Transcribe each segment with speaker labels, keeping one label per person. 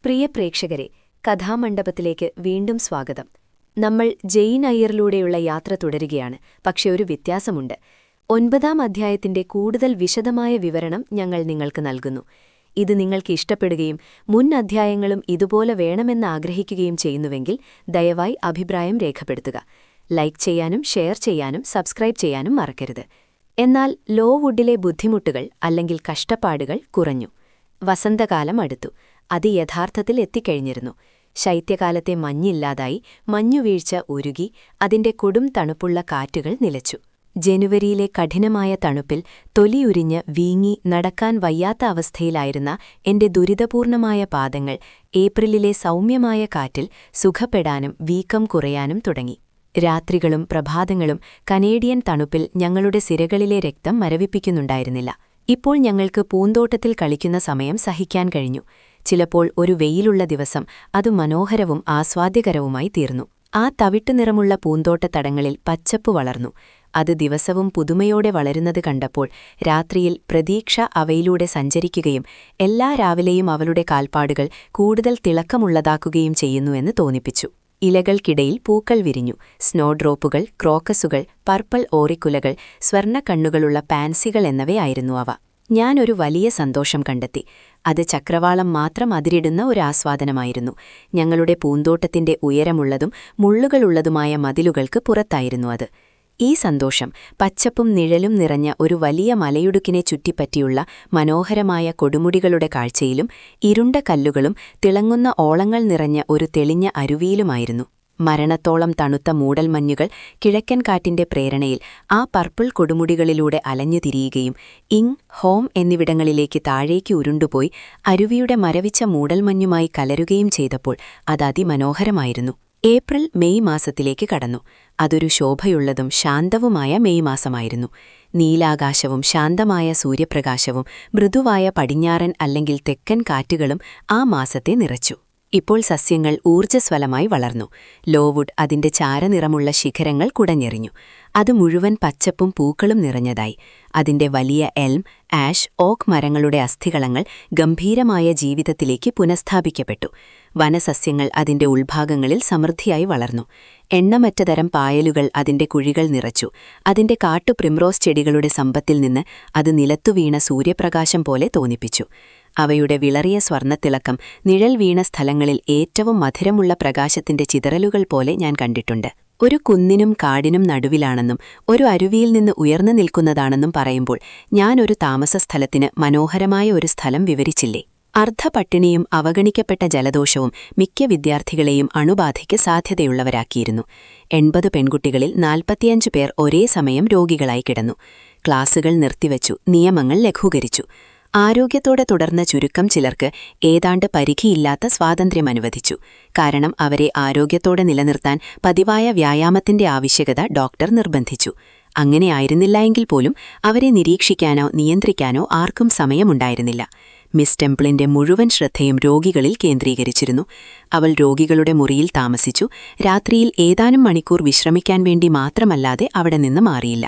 Speaker 1: പ്രിയ പ്രേക്ഷകരെ, കഥാമണ്ഡപത്തിലേക്ക് വീണ്ടും സ്വാഗതം. നമ്മൾ ജെയിൻ അയ്യറിലൂടെയുള്ള യാത്ര തുടരുകയാണ്. പക്ഷെ ഒരു വ്യത്യാസമുണ്ട്. 9-ാം അധ്യായത്തിന്റെ കൂടുതൽ വിശദമായ വിവരണം ഞങ്ങൾ നിങ്ങൾക്ക് നൽകുന്നു. ഇത് നിങ്ങൾക്ക് ഇഷ്ടപ്പെടുകയും മുൻ അധ്യായങ്ങളും ഇതുപോലെ വേണമെന്ന് ആഗ്രഹിക്കുകയും ചെയ്യുന്നുവെങ്കിൽ ദയവായി അഭിപ്രായം രേഖപ്പെടുത്തുക. ലൈക്ക് ചെയ്യാനും ഷെയർ ചെയ്യാനും സബ്സ്ക്രൈബ് ചെയ്യാനും മറക്കരുത്. എന്നാൽ ലോവുഡിലെ ബുദ്ധിമുട്ടുകൾ അല്ലെങ്കിൽ കഷ്ടപ്പാടുകൾ കുറഞ്ഞു. വസന്തകാലം അടുത്തു. അത് യഥാർത്ഥത്തിൽ എത്തിക്കഴിഞ്ഞിരുന്നു. ശൈത്യകാലത്തെ മഞ്ഞില്ലാതായി, മഞ്ഞുവീഴ്ച ഉരുകി, അതിന്റെ കൊടും തണുപ്പുള്ള കാറ്റുകൾ നിലച്ചു. ജനുവരിയിലെ കഠിനമായ തണുപ്പിൽ തൊലിയുരിഞ്ഞ് വീങ്ങി നടക്കാൻ വയ്യാത്ത അവസ്ഥയിലായിരുന്ന എന്റെ ദുരിതപൂർണമായ പാദങ്ങൾ ഏപ്രിലിലെ സൗമ്യമായ കാറ്റിൽ സുഖപ്പെടാനും വീക്കം കുറയാനും തുടങ്ങി. രാത്രികളും പ്രഭാതങ്ങളും കനേഡിയൻ തണുപ്പിൽ ഞങ്ങളുടെ സിരകളിലെ രക്തം മരവിപ്പിക്കുന്നുണ്ടായിരുന്നില്ല. ഇപ്പോൾ ഞങ്ങൾക്ക് പൂന്തോട്ടത്തിൽ കളിക്കുന്ന സമയം സഹിക്കാൻ കഴിഞ്ഞു. ചിലപ്പോൾ ഒരു വെയിലുള്ള ദിവസം അത് മനോഹരവും ആസ്വാദ്യകരവുമായി തീർന്നു. ആ തവിട്ടുനിറമുള്ള പൂന്തോട്ടത്തടങ്ങളിൽ പച്ചപ്പ് വളർന്നു. അത് ദിവസവും പുതുമയോടെ വളരുന്നത് കണ്ടപ്പോൾ രാത്രിയിൽ പ്രതീക്ഷ അവയിലൂടെ സഞ്ചരിക്കുകയും എല്ലാ രാവിലെയും അവളുടെ കാൽപ്പാടുകൾ കൂടുതൽ തിളക്കമുള്ളതാക്കുകയും ചെയ്യുന്നുവെന്ന് തോന്നിപ്പിച്ചു. ഇലകൾക്കിടയിൽ പൂക്കൾ വിരിഞ്ഞു. സ്നോഡ്രോപ്പുകൾ, ക്രോക്കസുകൾ, പർപ്പിൾ ഓറിക്കുലകൾ, സ്വർണ്ണക്കണ്ണുകളുള്ള പാൻസികൾ എന്നിവയായിരുന്നു അവ. ഞാനൊരു വലിയ സന്തോഷം കണ്ടെത്തി. അത് ചക്രവാളം മാത്രം അതിരിടുന്ന ഒരു ആസ്വാദനമായിരുന്നു. ഞങ്ങളുടെ പൂന്തോട്ടത്തിന്റെ ഉയരമുള്ളതും മുള്ളുകളുള്ളതുമായ മതിലുകൾക്ക് പുറത്തായിരുന്നു അത്. ഈ സന്തോഷം പച്ചപ്പും നിഴലും നിറഞ്ഞ ഒരു വലിയ മലയിടുക്കിനെ ചുറ്റിപ്പറ്റിയുള്ള മനോഹരമായ കൊടുമുടികളുടെ കാഴ്ചയിലും ഇരുണ്ട കല്ലുകളും തിളങ്ങുന്ന ഓളങ്ങൾ നിറഞ്ഞ ഒരു തെളിഞ്ഞ അരുവിയിലുമായിരുന്നു. മരണത്തോളം തണുത്ത മൂടൽമഞ്ഞുകൾ കിഴക്കൻ കാറ്റിന്റെ പ്രേരണയിൽ ആ പർപ്പിൾ കൊടുമുടികളിലൂടെ അലഞ്ഞുതിരിയുകയും ഹോം എന്നിവിടങ്ങളിലേക്ക് താഴേക്ക് ഉരുണ്ടുപോയി അരുവിയുടെ മരവിച്ച മൂടൽമഞ്ഞുമായി കലരുകയും ചെയ്തപ്പോൾ അത് അതിമനോഹരമായിരുന്നു. ഏപ്രിൽ മെയ് മാസത്തിലേക്ക് കടന്നു. അതൊരു ശോഭയുള്ളതും ശാന്തവുമായ മെയ് മാസമായിരുന്നു. നീലാകാശവും ശാന്തമായ സൂര്യപ്രകാശവും മൃദുവായ പടിഞ്ഞാറൻ അല്ലെങ്കിൽ തെക്കൻ കാറ്റുകളും ആ മാസത്തെ നിറച്ചു. ഇപ്പോൾ സസ്യങ്ങൾ ഊർജ്ജസ്വലമായി വളർന്നു. ലോവുഡ് അതിന്റെ ചാരനിറമുള്ള ശിഖരങ്ങൾ കുടഞ്ഞെറിഞ്ഞു. അത് മുഴുവൻ പച്ചപ്പും പൂക്കളും നിറഞ്ഞതായി. അതിന്റെ വലിയ എൽം, ആഷ്, ഓക്ക് മരങ്ങളുടെ അസ്ഥികളങ്ങൾ ഗംഭീരമായ ജീവിതത്തിലേക്ക് പുനഃസ്ഥാപിക്കപ്പെട്ടു. വനസസ്യങ്ങൾ അതിന്റെ ഉൾഭാഗങ്ങളിൽ സമൃദ്ധിയായി വളർന്നു. എണ്ണമറ്റ തരം പായലുകൾ അതിന്റെ കുഴികൾ നിറച്ചു. അതിന്റെ കാട്ടു പ്രിംറോസ് ചെടികളുടെ സമ്പത്തിൽ നിന്ന് അത് നിലത്തുവീണ സൂര്യപ്രകാശം പോലെ തോന്നിപ്പിച്ചു. അവയുടെ വിളറിയ സ്വർണ്ണത്തിളക്കം നിഴൽ വീണ സ്ഥലങ്ങളിൽ ഏറ്റവും മധുരമുള്ള പ്രകാശത്തിന്റെ ചിതറലുകൾ പോലെ ഞാൻ കണ്ടിട്ടുണ്ട്. ഒരു കുന്നിനും കാടിനും നടുവിലാണെന്നും ഒരു അരുവിയിൽ നിന്ന് ഉയർന്നു നിൽക്കുന്നതാണെന്നും പറയുമ്പോൾ ഞാനൊരു താമസസ്ഥലത്തിന് മനോഹരമായ ഒരു സ്ഥലം വിവരിച്ചില്ലേ? അർദ്ധപട്ടിണിയും അവഗണിക്കപ്പെട്ട ജലദോഷവും മിക്ക വിദ്യാർത്ഥികളെയും അണുബാധയ്ക്ക് സാധ്യതയുള്ളവരാക്കിയിരുന്നു. 80 പെൺകുട്ടികളിൽ 45 പേർ ഒരേ സമയം രോഗികളായി കിടന്നു. ക്ലാസുകൾ നിർത്തിവച്ചു, നിയമങ്ങൾ ലഘൂകരിച്ചു. ആരോഗ്യത്തോടെ തുടർന്ന ചുരുക്കം ചിലർക്ക് ഏതാണ്ട് പരിധിയില്ലാത്ത സ്വാതന്ത്ര്യം അനുവദിച്ചു. കാരണം അവരെ ആരോഗ്യത്തോടെ നിലനിർത്താൻ പതിവായ വ്യായാമത്തിന്റെ ആവശ്യകത ഡോക്ടർ നിർബന്ധിച്ചു. അങ്ങനെയായിരുന്നില്ലായെങ്കിൽ പോലും അവരെ നിരീക്ഷിക്കാനോ നിയന്ത്രിക്കാനോ ആർക്കും സമയമുണ്ടായിരുന്നില്ല. മിസ് ടെംപിളിന്റെ മുഴുവൻ ശ്രദ്ധയും രോഗികളിൽ കേന്ദ്രീകരിച്ചിരുന്നു. അവൾ രോഗികളുടെ മുറിയിൽ താമസിച്ചു. രാത്രിയിൽ ഏതാനും മണിക്കൂർ വിശ്രമിക്കാൻ വേണ്ടി മാത്രമല്ലാതെ അവിടെ നിന്ന് മാറിയില്ല.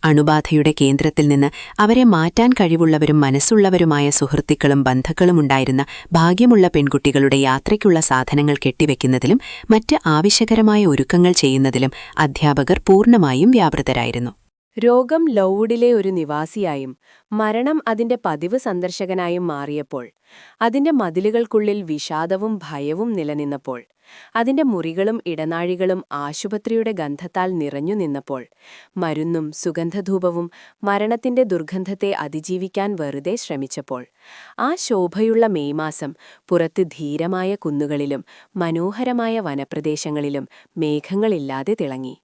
Speaker 1: അണുബാധയുടെ കേന്ദ്രത്തിൽ നിന്ന് അവരെ മാറ്റാൻ കഴിവുള്ളവരും മനസ്സുള്ളവരുമായ സുഹൃത്തുക്കളും ബന്ധുക്കളുമുണ്ടായിരുന്ന ഭാഗ്യമുള്ള പെൺകുട്ടികളുടെ യാത്രയ്ക്കുള്ള സാധനങ്ങൾ കെട്ടിവെക്കുന്നതിലും മറ്റ് ആവശ്യകരമായ ഒരുക്കങ്ങൾ ചെയ്യുന്നതിലും അധ്യാപകർ പൂർണ്ണമായും വ്യാപൃതരായിരുന്നു.
Speaker 2: രോഗം ലൗവുഡിലെ ഒരു നിവാസിയായും മരണം അതിന്റെ പതിവ് സന്ദർശകനായും മാറിയപ്പോൾ, അതിന്റെ മതിലുകൾക്കുള്ളിൽ വിഷാദവും ഭയവും നിലനിന്നപ്പോൾ, അതിന്റെ മുറികളും ഇടനാഴികളും ആശുപത്രിയുടെ ഗന്ധത്താൽ നിറഞ്ഞു നിന്നപ്പോൾ, മരുന്നും സുഗന്ധധൂപവും മരണത്തിന്റെ ദുർഗന്ധത്തെ അതിജീവിക്കാൻ വെറുതെ ശ്രമിച്ചപ്പോൾ, ആ ശോഭയുള്ള മെയ് മാസം പുറത്ത് ധീരമായ കുന്നുകളിലും മനോഹരമായ വനപ്രദേശങ്ങളിലും മേഘങ്ങളില്ലാതെ തിളങ്ങി.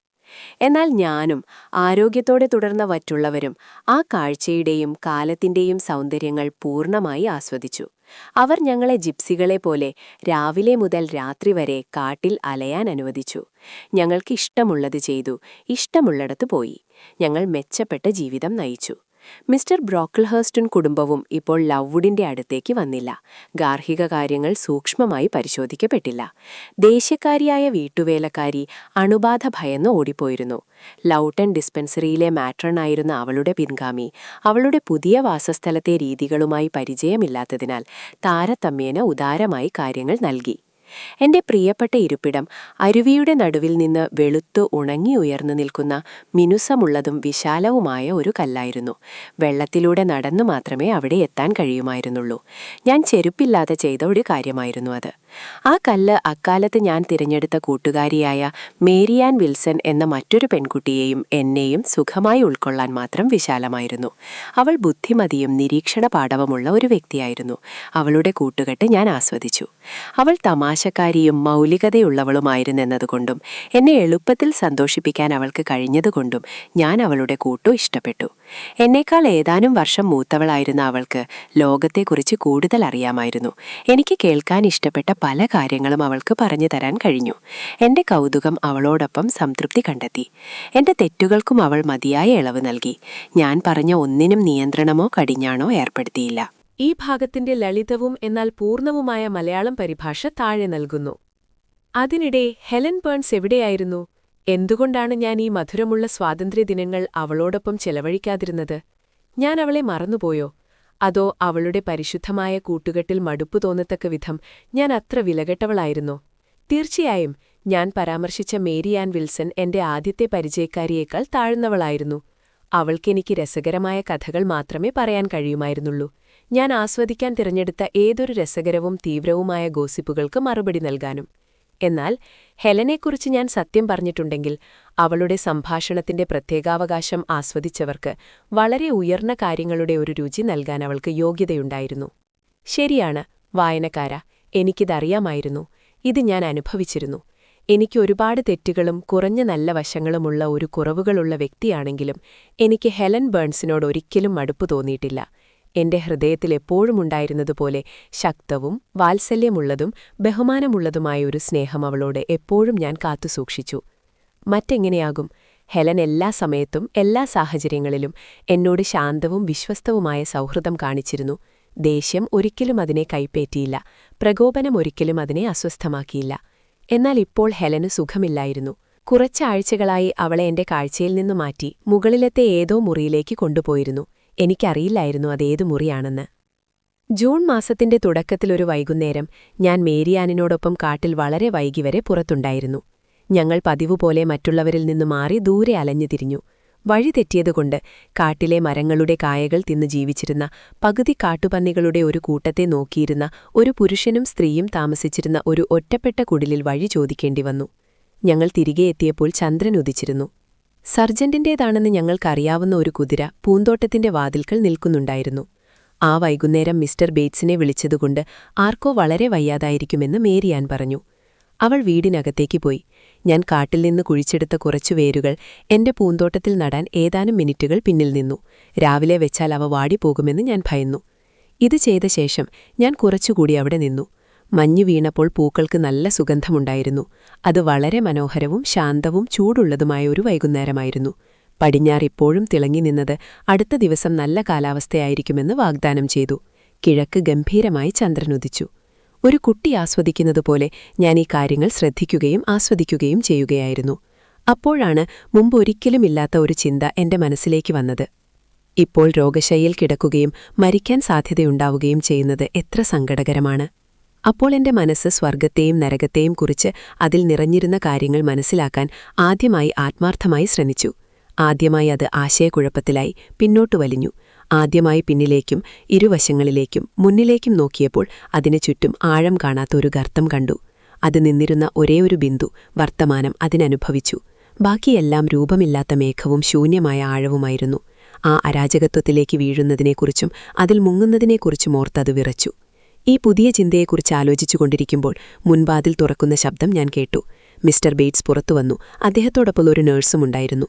Speaker 2: എന്നാൽ ഞാനും ആരോഗ്യത്തോടെ തുടർന്ന മറ്റുള്ളവരും ആ കാഴ്ചയുടെയും കാലത്തിന്റെയും സൗന്ദര്യങ്ങൾ പൂർണ്ണമായി ആസ്വദിച്ചു. അവർ ഞങ്ങളെ ജിപ്സികളെ പോലെ രാവിലെ മുതൽ രാത്രി വരെ കാട്ടിൽ അലയാൻ അനുവദിച്ചു. ഞങ്ങൾക്ക് ഇഷ്ടമുള്ളത് ചെയ്തു, ഇഷ്ടമുള്ളിടത്ത് പോയി. ഞങ്ങൾ മെച്ചപ്പെട്ട ജീവിതം നയിച്ചു. മിസ്റ്റർ ബ്രോക്കിൾഹേഴ്സ്റ്റും കുടുംബവും ഇപ്പോൾ ലവ്വുഡിന്റെ അടുത്തേക്ക് വന്നില്ല. ഗാർഹിക കാര്യങ്ങൾ സൂക്ഷ്മമായി പരിശോധിക്കപ്പെട്ടില്ല. ദേശക്കാരിയായ വീട്ടുവേലക്കാരി അണുബാധ ഭയന്ന് ഓടിപ്പോയിരുന്നു. ലൗട്ടൺ ഡിസ്പെൻസറിയിലെ മാട്രണായിരുന്ന അവളുടെ പിൻഗാമി അവളുടെ പുതിയ വാസസ്ഥലത്തെ രീതികളുമായി പരിചയമില്ലാത്തതിനാൽ താരതമ്യേന ഉദാരമായി കാര്യങ്ങൾ നൽകി. എന്റെ പ്രിയപ്പെട്ട ഇരിപ്പിടം അരുവിയുടെ നടുവിൽ നിന്ന് വെളുത്തു ഉണങ്ങി ഉയർന്നു നിൽക്കുന്ന മിനുസമുള്ളതും വിശാലവുമായ ഒരു കല്ലായിരുന്നു. വെള്ളത്തിലൂടെ നടന്നു മാത്രമേ അവിടെ എത്താൻ കഴിയുമായിരുന്നുള്ളൂ. ഞാൻ ചെരുപ്പില്ലാതെ ചെയ്ത ഒരു കാര്യമായിരുന്നു അത്. ആ കല്ല് അക്കാലത്ത് ഞാൻ തിരഞ്ഞെടുത്ത കൂട്ടുകാരിയായ മേരിയാൻ വിൽസൺ എന്ന മറ്റൊരു പെൺകുട്ടിയെയും എന്നെയും സുഖമായി ഉൾക്കൊള്ളാൻ മാത്രം വിശാലമായിരുന്നു. അവൾ ബുദ്ധിമതിയും നിരീക്ഷണ പാടവമുള്ള ഒരു വ്യക്തിയായിരുന്നു. അവളുടെ കൂട്ടുകെട്ട് ഞാൻ ആസ്വദിച്ചു. അവൾ തമാശക്കാരിയും മൗലികതയുള്ളവളുമായിരുന്നെന്നതുകൊണ്ടും എന്നെ എളുപ്പത്തിൽ സന്തോഷിപ്പിക്കാൻ അവൾക്ക് കഴിഞ്ഞതുകൊണ്ടും ഞാൻ അവളുടെ കൂട്ടു ഇഷ്ടപ്പെട്ടു. എന്നേക്കാൾ ഏതാനും വർഷം മൂത്തവളായിരുന്ന അവൾക്ക് ലോകത്തെക്കുറിച്ച് കൂടുതൽ അറിയാമായിരുന്നു. എനിക്ക് കേൾക്കാൻ ഇഷ്ടപ്പെട്ട പല കാര്യങ്ങളും അവൾക്ക് പറഞ്ഞു തരാൻ കഴിഞ്ഞു. എന്റെ കൗതുകം അവളോടൊപ്പം സംതൃപ്തി കണ്ടെത്തി. എന്റെ തെറ്റുകൾക്കും അവൾ മതിയായ ഇളവ് നൽകി. ഞാൻ പറഞ്ഞ ഒന്നിനും നിയന്ത്രണമോ കടിഞ്ഞാണോ ഏർപ്പെടുത്തിയില്ല.
Speaker 3: ഈ ഭാഗത്തിന്റെ ലളിതവും എന്നാൽ പൂർണ്ണവുമായ മലയാളം പരിഭാഷ താഴെ നൽകുന്നു. അതിനിടെ ഹെലൻ ബേൺസ് എവിടെയായിരുന്നു? എന്തുകൊണ്ടാണ് ഞാൻ ഈ മധുരമുള്ള സ്വാതന്ത്ര്യദിനങ്ങൾ അവളോടൊപ്പം ചെലവഴിക്കാതിരുന്നത്? ഞാൻ അവളെ മറന്നുപോയോ? അതോ അവളുടെ പരിശുദ്ധമായ കൂട്ടുകെട്ടിൽ മടുപ്പു തോന്നത്തക്ക വിധം ഞാൻ അത്ര വിലകെട്ടവളായിരുന്നോ? തീർച്ചയായും ഞാൻ പരാമർശിച്ച മേരിയാൻ വിൽസൺ എന്റെ ആദ്യത്തെ പരിചയക്കാരിയേക്കാൾ താഴ്ന്നവളായിരുന്നു. അവൾക്കെനിക്ക് രസകരമായ കഥകൾ മാത്രമേ പറയാൻ കഴിയുമായിരുന്നുള്ളൂ. ഞാൻ ആസ്വദിക്കാൻ തിരഞ്ഞെടുത്ത ഏതൊരു രസകരവും തീവ്രവുമായ ഗോസിപ്പുകൾക്ക് മറുപടി നൽകാനും. എന്നാൽ ഹെലനെക്കുറിച്ച് ഞാൻ സത്യം പറഞ്ഞിട്ടുണ്ടെങ്കിൽ അവളുടെ സംഭാഷണത്തിന്റെ പ്രത്യേകാവകാശം ആസ്വദിച്ചവർക്ക് വളരെ ഉയർന്ന കാര്യങ്ങളുടെ ഒരു രുചി നൽകാൻ അവൾക്ക് യോഗ്യതയുണ്ടായിരുന്നു. ശരിയാണ് വായനക്കാരാ, എനിക്കിതറിയാമായിരുന്നു. ഇത് ഞാൻ അനുഭവിച്ചിരുന്നു. എനിക്ക് ഒരുപാട് തെറ്റുകളും കുറഞ്ഞ നല്ല വശങ്ങളുമുള്ള ഒരു കുറവുകളുള്ള വ്യക്തിയാണെങ്കിലും എനിക്ക് ഹെലൻ ബേൺസിനോട് ഒരിക്കലും മടുപ്പു തോന്നിയിട്ടില്ല. എന്റെ ഹൃദയത്തിൽ എപ്പോഴും ഉണ്ടായിരുന്നതുപോലെ ശക്തവും വാത്സല്യമുള്ളതും ബഹുമാനമുള്ളതുമായ ഒരു സ്നേഹം അവളോട് എപ്പോഴും ഞാൻ കാത്തുസൂക്ഷിച്ചു. മറ്റെങ്ങനെയാകും? ഹെലൻ എല്ലാ സമയത്തും എല്ലാ സാഹചര്യങ്ങളിലും എന്നോട് ശാന്തവും വിശ്വസ്തവുമായ സൗഹൃദം കാണിച്ചിരുന്നു. ദേഷ്യം ഒരിക്കലും അതിനെ കൈപ്പേറ്റിയില്ല. പ്രകോപനം ഒരിക്കലും അതിനെ അസ്വസ്ഥമാക്കിയില്ല. എന്നാൽ ഇപ്പോൾ ഹെലന് സുഖമില്ലായിരുന്നു. കുറച്ചാഴ്ചകളായി അവളെ എന്റെ കാഴ്ചയിൽ നിന്നു മാറ്റി മുകളിലത്തെ ഏതോ മുറിയിലേക്ക് കൊണ്ടുപോയിരുന്നു. എനിക്കറിയില്ലായിരുന്നു അതേതു മുറിയാണെന്ന്. ജൂൺ മാസത്തിന്റെ തുടക്കത്തിലൊരു വൈകുന്നേരം ഞാൻ മേരിയാനിനോടൊപ്പം കാട്ടിൽ വളരെ വൈകിവരെ പുറത്തുണ്ടായിരുന്നു. ഞങ്ങൾ പതിവുപോലെ മറ്റുള്ളവരിൽ നിന്നു മാറി ദൂരെ അലഞ്ഞു തിരിഞ്ഞു. വഴി തെറ്റിയതുകൊണ്ട് കാട്ടിലെ മരങ്ങളുടെ കായകൾ തിന്നു ജീവിച്ചിരുന്ന പകുതി കാട്ടുപന്നികളുടെ ഒരു കൂട്ടത്തെ നോക്കിയിരുന്ന ഒരു പുരുഷനും സ്ത്രീയും താമസിച്ചിരുന്ന ഒരു ഒറ്റപ്പെട്ട കുടിലിൽ വഴി ചോദിക്കേണ്ടി വന്നു. ഞങ്ങൾ തിരികെ എത്തിയപ്പോൾ ചന്ദ്രൻ ഉദിച്ചിരുന്നു. സർജന്റിന്റേതാണെന്ന് ഞങ്ങൾക്കറിയാവുന്ന ഒരു കുതിര പൂന്തോട്ടത്തിന്റെ വാതിൽക്കൽ നിൽക്കുന്നുണ്ടായിരുന്നു. ആ വൈകുന്നേരം മിസ്റ്റർ ബേറ്റ്സിനെ വിളിച്ചതുകൊണ്ട് ആർക്കോ വളരെ വയ്യാതായിരിക്കുമെന്ന് മേരിയാൻ പറഞ്ഞു. അവൾ വീടിനകത്തേക്ക് പോയി. ഞാൻ കാട്ടിൽ നിന്ന് കുഴിച്ചെടുത്ത കുറച്ചു വേരുകൾ എന്റെ പൂന്തോട്ടത്തിൽ നടാൻ ഏതാനും മിനിറ്റുകൾ പിന്നിൽ നിന്നു. രാവിലെ വെച്ചാൽ അവ വാടിപ്പോകുമെന്ന് ഞാൻ ഭയന്നു. ഇത് ചെയ്ത ശേഷം ഞാൻ കുറച്ചുകൂടി അവിടെ നിന്നു. മഞ്ഞു വീണപ്പോൾ പൂക്കൾക്ക് നല്ല സുഗന്ധമുണ്ടായിരുന്നു. അത് വളരെ മനോഹരവും ശാന്തവും ചൂടുള്ളതുമായ ഒരു വൈകുന്നേരമായിരുന്നു. പടിഞ്ഞാറിപ്പോഴും തിളങ്ങി നിന്നത് അടുത്ത ദിവസം നല്ല കാലാവസ്ഥയായിരിക്കുമെന്ന് വാഗ്ദാനം ചെയ്തു. കിഴക്ക് ഗംഭീരമായി ചന്ദ്രനുദിച്ചു. ഒരു കുട്ടി ആസ്വദിക്കുന്നതുപോലെ ഞാൻ ഈ കാര്യങ്ങൾ ശ്രദ്ധിക്കുകയും ആസ്വദിക്കുകയും ചെയ്യുകയായിരുന്നു. അപ്പോഴാണ് മുമ്പൊരിക്കലുമില്ലാത്ത ഒരു ചിന്ത എന്റെ മനസ്സിലേക്ക് വന്നത്. ഇപ്പോൾ രോഗശയ്യയിൽ കിടക്കുകയും മരിക്കാൻ സാധ്യതയുണ്ടാവുകയും ചെയ്യുന്നത് എത്ര സങ്കടകരമാണ്. അപ്പോൾ എന്റെ മനസ്സ് സ്വർഗത്തെയും നരകത്തെയും കുറിച്ച് അതിൽ നിറഞ്ഞിരുന്ന കാര്യങ്ങൾ മനസ്സിലാക്കാൻ ആദ്യമായി ആത്മാർത്ഥമായി ശ്രമിച്ചു. ആദ്യമായി അത് ആശയക്കുഴപ്പത്തിലായി പിന്നോട്ടു വലിഞ്ഞു. ആദ്യമായി പിന്നിലേക്കും ഇരുവശങ്ങളിലേക്കും മുന്നിലേക്കും നോക്കിയപ്പോൾ അതിനു ചുറ്റും ആഴം കാണാത്ത ഒരു ഗർത്തം കണ്ടു. അത് നിന്നിരുന്ന ഒരേയൊരു ബിന്ദു വർത്തമാനം അതിനനുഭവിച്ചു. ബാക്കിയെല്ലാം രൂപമില്ലാത്ത മേഘവും ശൂന്യമായ ആഴവുമായിരുന്നു. ആ അരാജകത്വത്തിലേക്ക് വീഴുന്നതിനെക്കുറിച്ചും അതിൽ മുങ്ങുന്നതിനെക്കുറിച്ചും ഓർത്തത് വിറച്ചു. ഈ പുതിയ ചിന്തയെക്കുറിച്ച് ആലോചിച്ചുകൊണ്ടിരിക്കുമ്പോൾ മുൻവാതിൽ തുറക്കുന്ന ശബ്ദം ഞാൻ കേട്ടു. മിസ്റ്റർ ബേറ്റ്സ് പുറത്തുവന്നു. അദ്ദേഹത്തോടൊപ്പം ഒരു നഴ്സുമുണ്ടായിരുന്നു.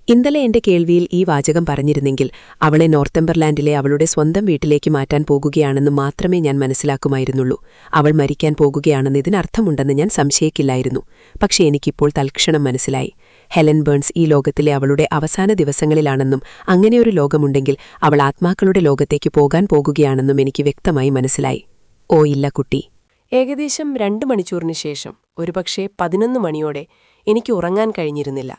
Speaker 3: ഇന്നലെ എന്റെ കേൾവിയിൽ ഈ വാചകം പറഞ്ഞിരുന്നെങ്കിൽ അവളെ നോർത്തംബർലാൻഡിലെ അവളുടെ സ്വന്തം വീട്ടിലേക്ക് മാറ്റാൻ പോകുകയാണെന്ന് മാത്രമേ ഞാൻ മനസ്സിലാക്കുമായിരുന്നുള്ളൂ. അവൾ മരിക്കാൻ പോകുകയാണെന്ന് ഇതിനർത്ഥമുണ്ടെന്ന് ഞാൻ സംശയിക്കില്ലായിരുന്നു. പക്ഷേ എനിക്കിപ്പോൾ തൽക്ഷണം മനസ്സിലായി.
Speaker 2: ഹെലൻ ബേൺസ് ഈ ലോകത്തിലെ അവളുടെ അവസാന ദിവസങ്ങളിലാണെന്നും അങ്ങനെയൊരു ലോകമുണ്ടെങ്കിൽ അവൾ ആത്മാക്കളുടെ ലോകത്തേക്ക് പോകാൻ പോകുകയാണെന്നും എനിക്ക് വ്യക്തമായി മനസ്സിലായി. ഓ ഇല്ല കുട്ടി.
Speaker 3: ഏകദേശം 2 മണിക്കൂറിന് ശേഷം, ഒരുപക്ഷെ 11 മണിയോടെ, എനിക്ക് ഉറങ്ങാൻ കഴിഞ്ഞിരുന്നില്ല.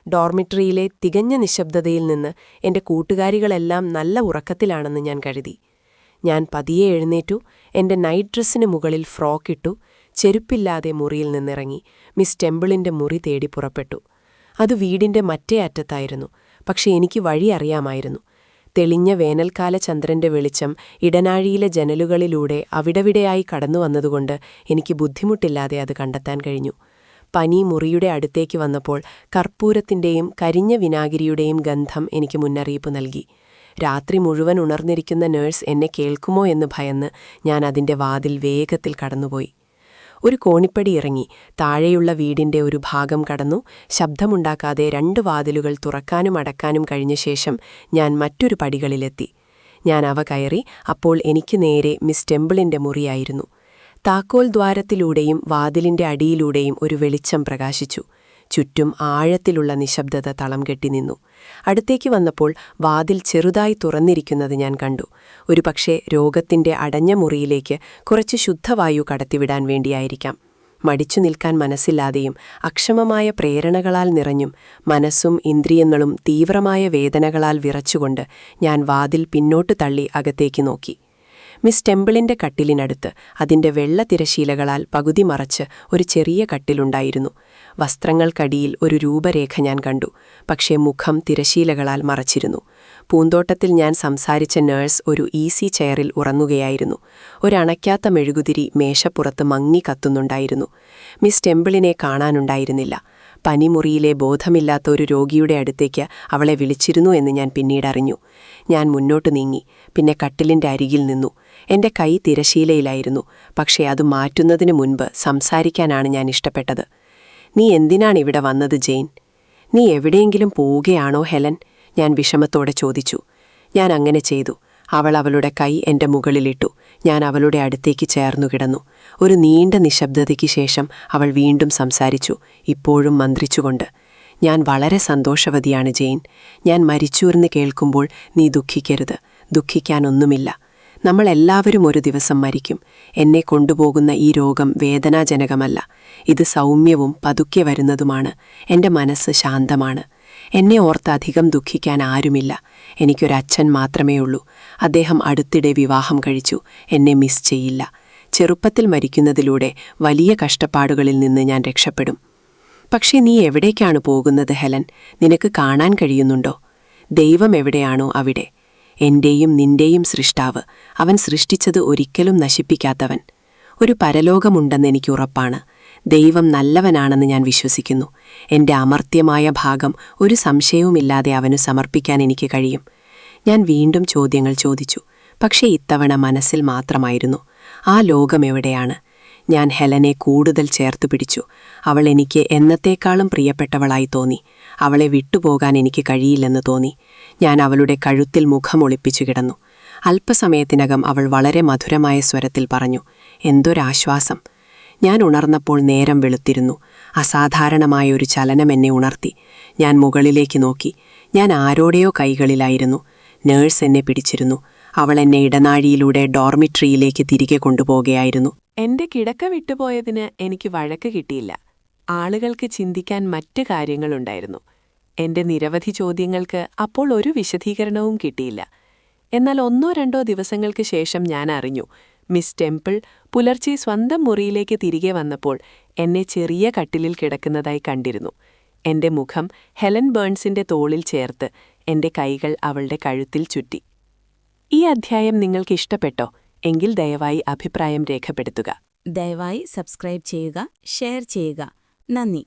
Speaker 3: ഡോർമിറ്ററിയിലെ തികഞ്ഞ നിശബ്ദതയിൽ നിന്ന് എന്റെ കൂട്ടുകാരികളെല്ലാം നല്ല ഉറക്കത്തിലാണെന്ന് ഞാൻ കരുതി. ഞാൻ പതിയെ എഴുന്നേറ്റു, എന്റെ നൈറ്റ് ഡ്രസ്സിന് മുകളിൽ ഫ്രോക്കിട്ടു, ചെരുപ്പില്ലാതെ മുറിയിൽ നിന്നിറങ്ങി മിസ് ടെമ്പിളിന്റെ മുറി തേടി പുറപ്പെട്ടു. അത് വീടിന്റെ മറ്റേ അറ്റത്തായിരുന്നു, പക്ഷെ എനിക്ക് വഴി അറിയാമായിരുന്നു. തെളിഞ്ഞ വേനൽക്കാല ചന്ദ്രന്റെ വെളിച്ചം ഇടനാഴിയിലെ ജനലുകളിലൂടെ അവിടവിടെയായി കടന്നുവന്നതുകൊണ്ട് എനിക്ക് ബുദ്ധിമുട്ടില്ലാതെ അത് കണ്ടെത്താൻ കഴിഞ്ഞു. പനി മുറിയുടെ അടുത്തേക്ക് വന്നപ്പോൾ കർപ്പൂരത്തിന്റെയും കരിഞ്ഞ വിനാഗിരിയുടെയും ഗന്ധം എനിക്ക് മുന്നറിയിപ്പ് നൽകി. രാത്രി മുഴുവൻ ഉണർന്നിരിക്കുന്ന നഴ്സ് എന്നെ കേൾക്കുമോ എന്ന് ഭയന്ന് ഞാൻ അതിന്റെ വാതിൽ വേഗത്തിൽ കടന്നുപോയി. ഒരു കോണിപ്പടി ഇറങ്ങി താഴെയുള്ള വീടിന്റെ ഒരു ഭാഗം കടന്നു. ശബ്ദമുണ്ടാക്കാതെ 2 വാതിലുകൾ തുറക്കാനും അടക്കാനും കഴിഞ്ഞ ശേഷം ഞാൻ മറ്റൊരു പടികളിലെത്തി. ഞാൻ അവ കയറി. അപ്പോൾ എനിക്ക് നേരെ മിസ് ടെമ്പിളിന്റെ മുറിയായിരുന്നു. താക്കോൽ ദ്വാരത്തിലൂടെയും വാതിലിന്റെ അടിയിലൂടെയും ഒരു വെളിച്ചം പ്രകാശിച്ചു. ചുറ്റും ആഴത്തിലുള്ള നിശബ്ദത തളം കെട്ടി നിന്നു. അടുത്തേക്ക് വന്നപ്പോൾ വാതിൽ ചെറുതായി തുറന്നിരിക്കുന്നത് ഞാൻ കണ്ടു. ഒരുപക്ഷെ രോഗത്തിന്റെ അടഞ്ഞ മുറിയിലേക്ക് കുറച്ച് ശുദ്ധവായു കടത്തിവിടാൻ വേണ്ടിയായിരിക്കാം. മടിച്ചു നിൽക്കാൻ മനസ്സില്ലാതെയും അക്ഷമമായ പ്രേരണകളാൽ നിറഞ്ഞും മനസ്സും ഇന്ദ്രിയങ്ങളും തീവ്രമായ വേദനകളാൽ വിറച്ചുകൊണ്ട് ഞാൻ വാതിൽ പിന്നോട്ട് തള്ളി അകത്തേക്ക് നോക്കി. മിസ് ടെമ്പിളിന്റെ കട്ടിലിനടുത്ത് അതിന്റെ വെള്ള തിരശീലകളാൽ പകുതി മറച്ച് ഒരു ചെറിയ കട്ടിലുണ്ടായിരുന്നു. വസ്ത്രങ്ങൾക്കടിയിൽ ഒരു രൂപരേഖ ഞാൻ കണ്ടു, പക്ഷേ മുഖം തിരശീലകളാൽ മറച്ചിരുന്നു. പൂന്തോട്ടത്തിൽ ഞാൻ സംസാരിച്ച നഴ്സ് ഒരു ഈസി ചെയറിൽ ഉറങ്ങുകയായിരുന്നു. ഒരണയ്ക്കാത്ത മെഴുകുതിരി മേശപ്പുറത്ത് മങ്ങി കത്തുന്നുണ്ടായിരുന്നു. മിസ് ടെമ്പിളിനെ കാണാനുണ്ടായിരുന്നില്ല. പനിമുറിയിലെ ബോധമില്ലാത്ത ഒരു രോഗിയുടെ അടുത്തേക്ക് അവളെ വിളിച്ചിരുന്നു എന്ന് ഞാൻ പിന്നീടറിഞ്ഞു. ഞാൻ മുന്നോട്ട് നീങ്ങി, പിന്നെ കട്ടിലിന്റെ അരികിൽ നിന്നു. എന്റെ കൈ തിരശീലയിലായിരുന്നു, പക്ഷേ അത് മാറ്റുന്നതിനു മുൻപ് സംസാരിക്കാനാണ് ഞാൻ ഇഷ്ടപ്പെട്ടത്. നീ എന്തിനാണ് ഇവിടെ വന്നത് ജെയിൻ? നീ എവിടെയെങ്കിലും പോവുകയാണോ ഹെലൻ? ഞാൻ വിഷമത്തോടെ ചോദിച്ചു. ഞാൻ അങ്ങനെ ചെയ്തു. അവൾ അവളുടെ കൈ എന്റെ മുകളിലിട്ടു. ഞാൻ അവളുടെ അടുത്തേക്ക് ചേർന്നു കിടന്നു. ഒരു നീണ്ട നിശബ്ദതയ്ക്ക് ശേഷം അവൾ വീണ്ടും സംസാരിച്ചു, ഇപ്പോഴും മന്ത്രിച്ചുകൊണ്ട്. ഞാൻ വളരെ സന്തോഷവതിയാണ് ജെയിൻ. ഞാൻ മരിച്ചൂർന്ന് കേൾക്കുമ്പോൾ നീ ദുഃഖിക്കരുത്. ദുഃഖിക്കാനൊന്നുമില്ല. നമ്മളെല്ലാവരും ഒരു ദിവസം മരിക്കും. എന്നെ കൊണ്ടുപോകുന്ന ഈ രോഗം വേദനാജനകമല്ല. ഇത് സൗമ്യവും പതുക്കെ വരുന്നതുമാണ്. എന്റെ മനസ്സ് ശാന്തമാണ്. എന്നെ ഓർത്ത് അധികം ദുഃഖിക്കാൻ ആരുമില്ല. എനിക്കൊരച്ഛൻ മാത്രമേ ഉള്ളൂ. അദ്ദേഹം അടുത്തിടെ വിവാഹം കഴിച്ചു. എന്നെ മിസ് ചെയ്യില്ല. ചെറുപ്പത്തിൽ മരിക്കുന്നതിലൂടെ വലിയ കഷ്ടപ്പാടുകളിൽ നിന്ന് ഞാൻ രക്ഷപ്പെടും. പക്ഷേ നീ എവിടേക്കാണ് പോകുന്നത് ഹെലൻ? നിനക്ക് കാണാൻ കഴിയുന്നുണ്ടോ? ദൈവം എവിടെയാണോ അവിടെ. എന്റെയും നിന്റെയും സൃഷ്ടാവ്. അവൻ സൃഷ്ടിച്ചത് ഒരിക്കലും നശിപ്പിക്കാത്തവൻ. ഒരു പരലോകമുണ്ടെന്ന് എനിക്ക് ഉറപ്പാണ്. ദൈവം നല്ലവനാണെന്ന് ഞാൻ വിശ്വസിക്കുന്നു. എന്റെ അമർത്യമായ ഭാഗം ഒരു സംശയവുമില്ലാതെ അവനു സമർപ്പിക്കാൻ എനിക്ക് കഴിയും. ഞാൻ വീണ്ടും ചോദ്യങ്ങൾ ചോദിച്ചു, പക്ഷേ ഇത്തവണ മനസ്സിൽ മാത്രമായിരുന്നു. ആ ലോകം എവിടെയാണ്? ഞാൻ ഹെലനെ കൂടുതൽ ചേർത്തു പിടിച്ചു. അവൾ എനിക്ക് എന്നത്തേക്കാളും പ്രിയപ്പെട്ടവളായി തോന്നി. അവളെ വിട്ടുപോകാൻ എനിക്ക് കഴിയില്ലെന്ന് തോന്നി. ഞാൻ അവളുടെ കഴുത്തിൽ മുഖമൊളിപ്പിച്ചു കിടന്നു. അല്പസമയത്തിനകം അവൾ വളരെ മധുരമായ സ്വരത്തിൽ പറഞ്ഞു, എന്തൊരാശ്വാസം. ഞാൻ ഉണർന്നപ്പോൾ നേരം വെളുത്തിരുന്നു. അസാധാരണമായ ഒരു ചലനം എന്നെ ഉണർത്തി. ഞാൻ മുകളിലേക്ക് നോക്കി. ഞാൻ ആരോടെയോ കൈകളിലായിരുന്നു. നേഴ്സ് എന്നെ പിടിച്ചിരുന്നു. അവൾ എന്നെ ഇടനാഴിയിലൂടെ ഡോർമിട്രിയിലേക്ക് തിരികെ കൊണ്ടുപോകുകയായിരുന്നു. എന്റെ കിടക്ക വിട്ടുപോയതിന് എനിക്ക് വഴക്ക് കിട്ടിയില്ല. ആളുകൾക്ക് ചിന്തിക്കാൻ മറ്റ് കാര്യങ്ങളുണ്ടായിരുന്നു. എന്റെ നിരവധി ചോദ്യങ്ങൾക്ക് അപ്പോൾ ഒരു വിശദീകരണവും കിട്ടിയില്ല. എന്നാൽ 1-2 ദിവസങ്ങൾക്ക് ശേഷം ഞാൻ അറിഞ്ഞു, മിസ് ടെമ്പിൾ പുലർച്ചെ സ്വന്തം മുറിയിലേക്ക് തിരികെ വന്നപ്പോൾ എന്നെ ചെറിയ കട്ടിലിൽ കിടക്കുന്നതായി കണ്ടിരുന്നു. എന്റെ മുഖം ഹെലൻ ബേൺസിന്റെ തോളിൽ ചേർത്ത് എന്റെ കൈകൾ അവളുടെ കഴുത്തിൽ ചുറ്റി. ഈ അധ്യായം നിങ്ങൾക്ക് ഇഷ്ടപ്പെട്ടോ? എങ്കിൽ ദയവായി അഭിപ്രായം രേഖപ്പെടുത്തുക.
Speaker 4: ദയവായി സബ്സ്ക്രൈബ് ചെയ്യുക, ഷെയർ ചെയ്യുക. നന്ദി.